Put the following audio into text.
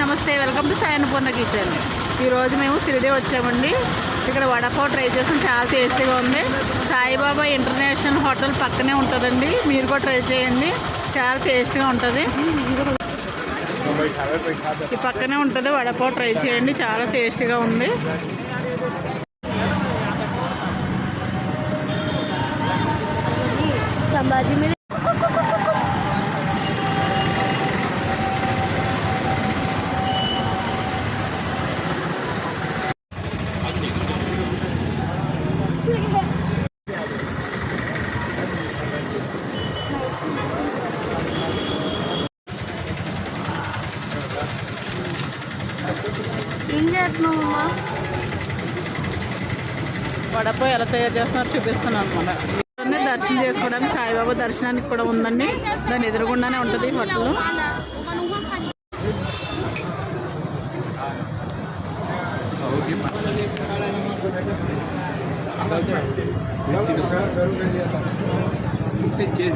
నమస్తే, welcome to Sai Annapurna kitchen. ఈరోజు మేము షిరిడి వచ్చామండి. ఇక్కడ వడపావ్ ట్రై చేసాం, చాలా టేస్టీగా ఉంది. సాయిబాబా ఇంటర్నేషనల్ హోటల్ పక్కనే ఉంటుందండి, మీరు కూడా ట్రై చేయండి, చాలా టేస్టీగా ఉంటుంది. ఈ పక్కనే ఉంటుంది, వడపావ్ ట్రై చేయండి, చాలా టేస్టీగా ఉంది. సంభాజీ మీద ఏం చేస్తున్నావమ్మా? వడపావ్ ఎలా తయారు చేస్తున్నారో చూపిస్తున్నాను అనమాట. దర్శనం చేసుకోవడానికి సాయిబాబా దర్శనానికి కూడా ఉందండి, దాని ఎదురుగుండానే ఉంటుంది హోటల్. చేసి